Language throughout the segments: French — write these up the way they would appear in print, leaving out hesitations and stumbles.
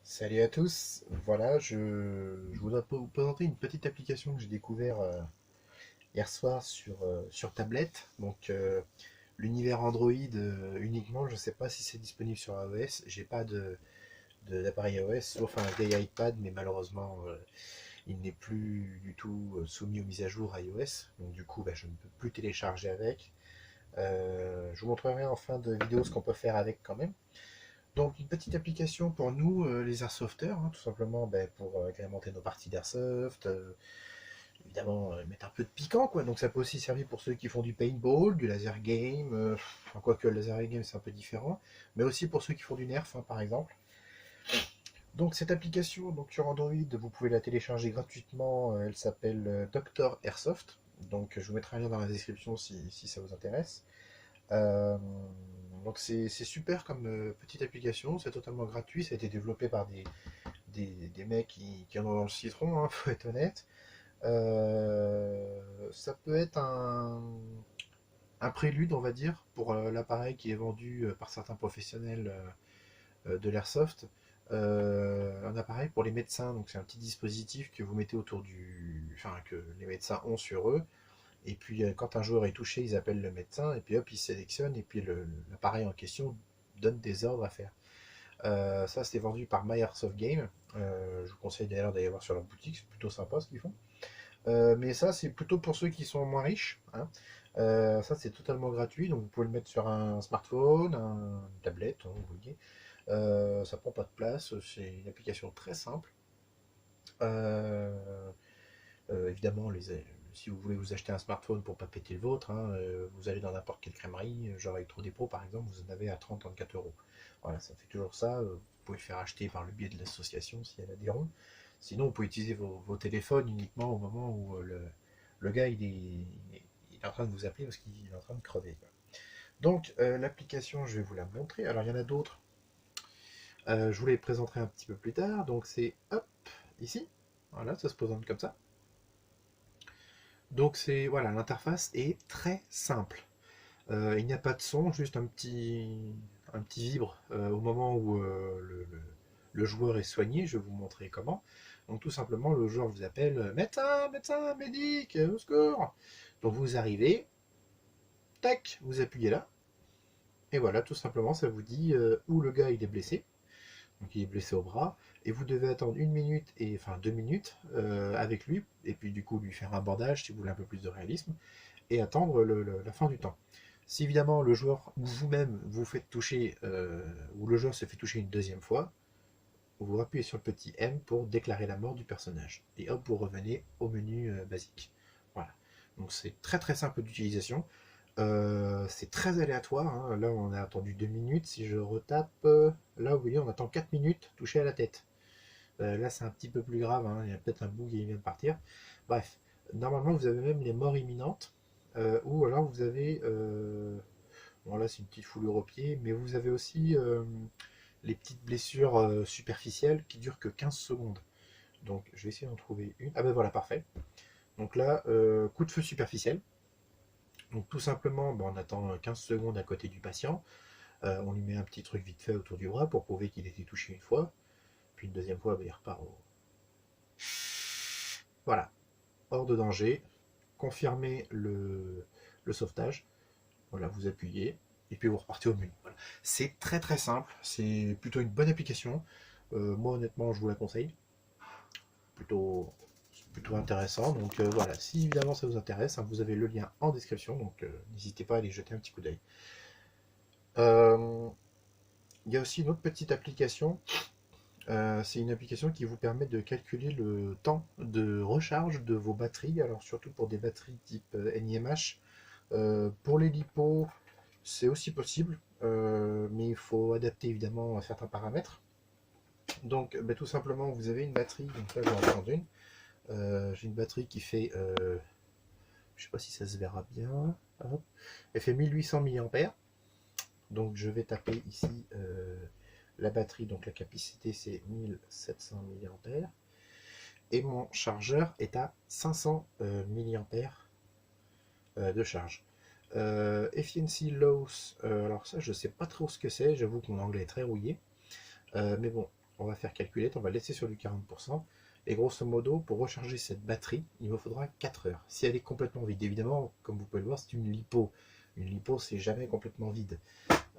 Salut à tous, voilà, je voudrais vous présenter une petite application que j'ai découvert hier soir sur tablette. Donc l'univers Android uniquement, je ne sais pas si c'est disponible sur iOS. J'ai pas d'appareil iOS, sauf un vieil iPad, mais malheureusement il n'est plus du tout soumis aux mises à jour iOS. Donc du coup je ne peux plus télécharger avec. Je vous montrerai en fin de vidéo ce qu'on peut faire avec quand même. Donc une petite application pour nous, les airsofters, hein, tout simplement pour agrémenter nos parties d'airsoft, évidemment mettre un peu de piquant, quoi. Donc ça peut aussi servir pour ceux qui font du paintball, du laser game, enfin, quoique le laser game c'est un peu différent, mais aussi pour ceux qui font du nerf, hein, par exemple. Donc cette application, donc sur Android, vous pouvez la télécharger gratuitement, elle s'appelle Dr Airsoft. Donc je vous mettrai un lien dans la description si ça vous intéresse. Euh, donc c'est super comme petite application, c'est totalement gratuit, ça a été développé par des mecs qui en ont dans le citron, hein, faut être honnête. Ça peut être un prélude, on va dire, pour l'appareil qui est vendu par certains professionnels de l'airsoft. Un appareil pour les médecins, donc c'est un petit dispositif que vous mettez autour enfin que les médecins ont sur eux. Et puis quand un joueur est touché, ils appellent le médecin et puis hop, ils sélectionnent et puis l'appareil en question donne des ordres à faire. Ça, c'était vendu par My Airsoft Game. Je vous conseille d'ailleurs d'aller voir sur leur boutique, c'est plutôt sympa ce qu'ils font. Mais ça, c'est plutôt pour ceux qui sont moins riches, hein. Ça, c'est totalement gratuit, donc vous pouvez le mettre sur un smartphone, une tablette, hein, vous voyez. Ça prend pas de place, c'est une application très simple. Euh, Évidemment, si vous voulez vous acheter un smartphone pour pas péter le vôtre, hein, vous allez dans n'importe quelle crèmerie, genre Electro Dépôt par exemple, vous en avez à 30-34 euros. Voilà, ça fait toujours ça. Vous pouvez le faire acheter par le biais de l'association si elle a des ronds. Sinon, vous pouvez utiliser vos téléphones uniquement au moment où le gars il est en train de vous appeler parce qu'il est en train de crever, quoi. Donc, l'application, je vais vous la montrer. Alors, il y en a d'autres. Je vous les présenterai un petit peu plus tard. Donc, c'est hop, ici. Voilà, ça se présente comme ça. Donc c'est voilà, l'interface est très simple. Il n'y a pas de son, juste un petit vibre au moment où le joueur est soigné. Je vais vous montrer comment. Donc tout simplement, le joueur vous appelle médecin, médecin, médic, au secours. Donc vous arrivez, tac, vous appuyez là, et voilà, tout simplement, ça vous dit où le gars il est blessé. Donc il est blessé au bras, et vous devez attendre une minute, et enfin 2 minutes avec lui, et puis du coup lui faire un bandage si vous voulez un peu plus de réalisme, et attendre la fin du temps. Si évidemment le joueur ou vous-même vous faites toucher, ou le joueur se fait toucher une deuxième fois, vous appuyez sur le petit M pour déclarer la mort du personnage. Et hop, vous revenez au menu basique. Voilà. Donc c'est très très simple d'utilisation. C'est très aléatoire, hein. Là on a attendu 2 minutes. Si je retape, là vous voyez on attend 4 minutes touché à la tête. Là c'est un petit peu plus grave, hein. Il y a peut-être un bug qui vient de partir. Bref, normalement vous avez même les morts imminentes. Ou alors vous avez bon là c'est une petite foulure au pied, mais vous avez aussi les petites blessures superficielles qui durent que 15 secondes. Donc je vais essayer d'en trouver une. Ah ben voilà, parfait. Donc là, coup de feu superficiel. Donc tout simplement, on attend 15 secondes à côté du patient. On lui met un petit truc vite fait autour du bras pour prouver qu'il a été touché une fois. Puis une deuxième fois, il repart au... Voilà, hors de danger. Confirmer le sauvetage. Voilà, vous appuyez et puis vous repartez au menu. Voilà. C'est très très simple, c'est plutôt une bonne application. Moi honnêtement, je vous la conseille. Plutôt, plutôt intéressant. Donc voilà, si évidemment ça vous intéresse, hein, vous avez le lien en description, donc n'hésitez pas à aller jeter un petit coup d'œil. Euh, Il y a aussi une autre petite application. C'est une application qui vous permet de calculer le temps de recharge de vos batteries, alors surtout pour des batteries type NiMH. Pour les lipos, c'est aussi possible, mais il faut adapter évidemment à certains paramètres. Donc, tout simplement, vous avez une batterie. Donc là, j'en vais en prendre une. J'ai une batterie qui fait, je sais pas si ça se verra bien. Hop. Elle fait 1800 mAh. Donc, je vais taper ici la batterie. Donc, la capacité c'est 1700 mAh. Et mon chargeur est à 500 mAh de charge. Efficiency Loss, alors ça je sais pas trop ce que c'est, j'avoue que mon anglais est très rouillé. Mais bon, On va faire calculette, on va laisser sur du 40%. Et grosso modo, pour recharger cette batterie, il me faudra 4 heures. Si elle est complètement vide, évidemment, comme vous pouvez le voir, c'est une lipo. Une lipo, c'est jamais complètement vide.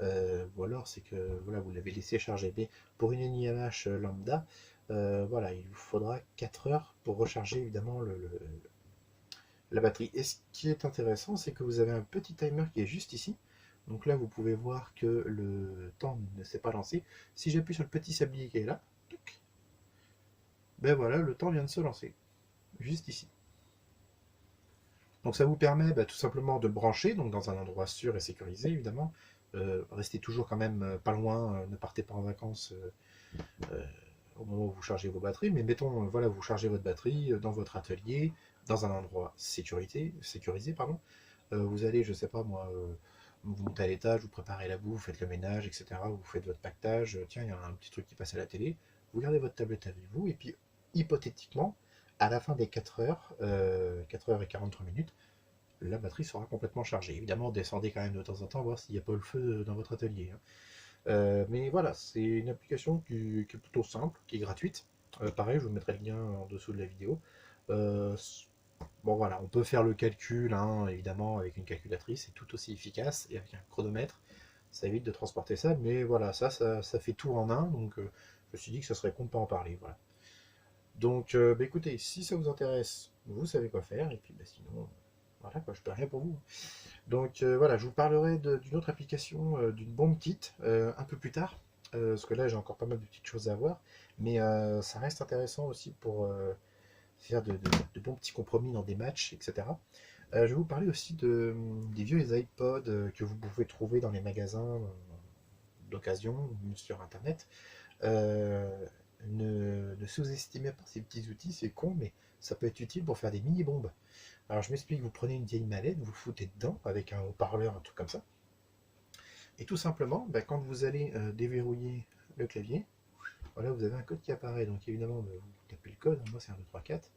Ou alors, c'est que voilà, vous l'avez laissé charger. Mais pour une NIMH lambda, voilà, il vous faudra 4 heures pour recharger évidemment la batterie. Et ce qui est intéressant, c'est que vous avez un petit timer qui est juste ici. Donc là, vous pouvez voir que le temps ne s'est pas lancé. Si j'appuie sur le petit sablier qui est là, ben voilà, le temps vient de se lancer, juste ici. Donc ça vous permet tout simplement de le brancher, donc dans un endroit sûr et sécurisé évidemment. Restez toujours quand même pas loin, ne partez pas en vacances euh, au moment où vous chargez vos batteries, mais mettons, voilà, vous chargez votre batterie dans votre atelier, dans un endroit sécurisé, pardon. Vous allez, je sais pas moi, vous montez à l'étage, vous préparez la bouffe, vous faites le ménage, etc. Vous faites votre pactage, tiens, il y a un petit truc qui passe à la télé, vous gardez votre tablette avec vous, et puis hypothétiquement, à la fin des 4 heures et 43 minutes, la batterie sera complètement chargée. Évidemment, descendez quand même de temps en temps, voir s'il n'y a pas le feu dans votre atelier, hein. Mais voilà, c'est une application qui est plutôt simple, qui est gratuite. Pareil, je vous mettrai le lien en dessous de la vidéo. Euh, bon voilà, on peut faire le calcul, hein, évidemment, avec une calculatrice, c'est tout aussi efficace, et avec un chronomètre, ça évite de transporter ça, mais voilà, ça fait tout en un, donc je me suis dit que ça serait con de pas en parler, voilà. Donc, écoutez, si ça vous intéresse, vous savez quoi faire, et puis sinon, voilà quoi, je peux rien pour vous. Donc voilà, je vous parlerai d'une autre application, d'une bombe kit, un peu plus tard, parce que là j'ai encore pas mal de petites choses à voir, mais ça reste intéressant aussi pour faire de bons petits compromis dans des matchs, etc. Je vais vous parler aussi des vieux iPods que vous pouvez trouver dans les magasins d'occasion ou sur internet. Euh, ne sous-estimez pas ces petits outils, c'est con, mais ça peut être utile pour faire des mini-bombes. Alors je m'explique, vous prenez une vieille mallette, vous le foutez dedans avec un haut-parleur, un truc comme ça. Et tout simplement, quand vous allez déverrouiller le clavier, voilà, vous avez un code qui apparaît. Donc évidemment, vous tapez le code, moi c'est 1, 2, 3, 4.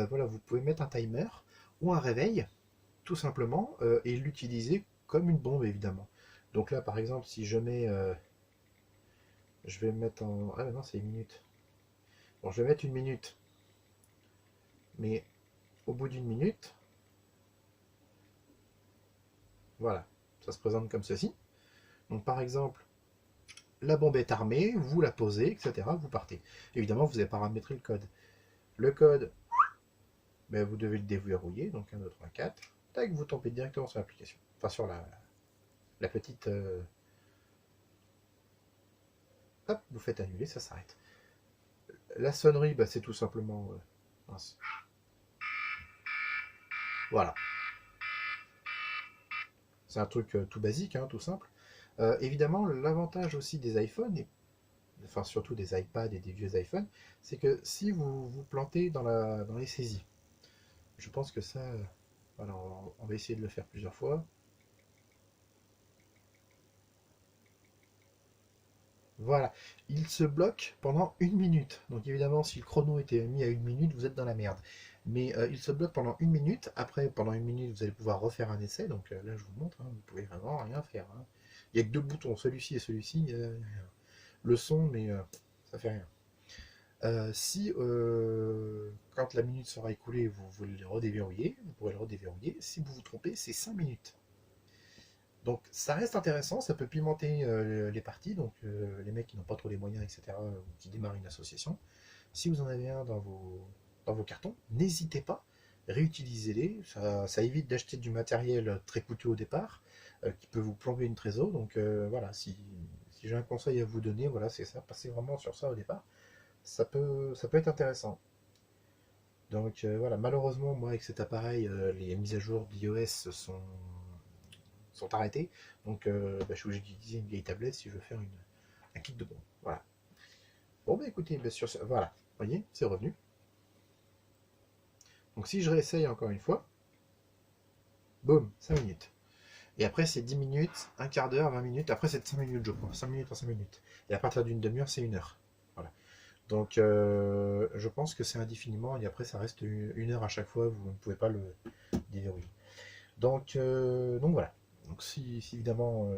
Voilà, vous pouvez mettre un timer ou un réveil, tout simplement, et l'utiliser comme une bombe, évidemment. Donc là, par exemple, si je mets... je vais mettre en... Ah non, c'est une minute. Bon, je vais mettre une minute. Mais au bout d'une minute, voilà, ça se présente comme ceci. Donc par exemple, la bombe est armée, vous la posez, etc. Vous partez. Évidemment, vous avez paramétré le code. Le code, vous devez le déverrouiller, donc 1, 2, 3, 4. Tac, vous tombez directement sur l'application. Enfin, sur la petite... hop, vous faites annuler, ça s'arrête. La sonnerie, c'est tout simplement... mince. Voilà. C'est un truc tout basique, hein, tout simple. Évidemment, l'avantage aussi des iPhones, et enfin surtout des iPads et des vieux iPhones, c'est que si vous vous plantez dans les saisies, je pense que ça, voilà, on va essayer de le faire plusieurs fois. Voilà, il se bloque pendant une minute. Donc évidemment, si le chrono était mis à une minute, vous êtes dans la merde. Mais il se bloque pendant une minute. Après, pendant une minute, vous allez pouvoir refaire un essai. Donc là, je vous montre, hein, vous pouvez vraiment rien faire, hein. Il n'y a que deux boutons, celui-ci et celui-ci. Le son, mais ça fait rien. Si, quand la minute sera écoulée, vous voulez le redéverrouiller, vous pourrez le redéverrouiller. Si vous vous trompez, c'est 5 minutes. Donc ça reste intéressant, ça peut pimenter les parties, donc les mecs qui n'ont pas trop les moyens, etc., ou qui démarrent une association. Si vous en avez un dans vos cartons, n'hésitez pas, réutilisez-les, ça évite d'acheter du matériel très coûteux au départ, qui peut vous plomber une trésor, donc voilà, si j'ai un conseil à vous donner, voilà, c'est ça, passez vraiment sur ça au départ, ça peut être intéressant. Donc voilà, malheureusement, moi avec cet appareil, les mises à jour d'iOS sont arrêtées. Donc je suis obligé d'utiliser une vieille tablette si je veux faire un kit de bombe. Voilà. Bon écoutez, sur ce, voilà, vous voyez, c'est revenu. Donc si je réessaye encore une fois, boum, 5 minutes. Et après c'est 10 minutes, un quart d'heure, 20 minutes, après c'est 5 minutes je crois, 5 minutes en 5 minutes. Et à partir d'une demi-heure, c'est 1 heure. Voilà. Donc je pense que c'est indéfiniment et après ça reste 1 heure à chaque fois, vous ne pouvez pas le déverrouiller. Donc voilà. Donc si évidemment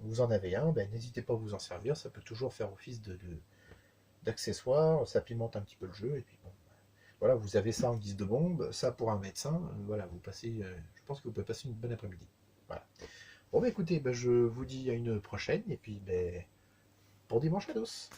vous en avez un, n'hésitez pas à vous en servir, ça peut toujours faire office d'accessoires, ça pimente un petit peu le jeu, et puis bon, voilà, vous avez ça en guise de bombe, ça pour un médecin, voilà, vous passez, je pense que vous pouvez passer une bonne après-midi. Voilà. Bon bah écoutez, bah, je vous dis à une prochaine, et puis bah, bon dimanche à tous.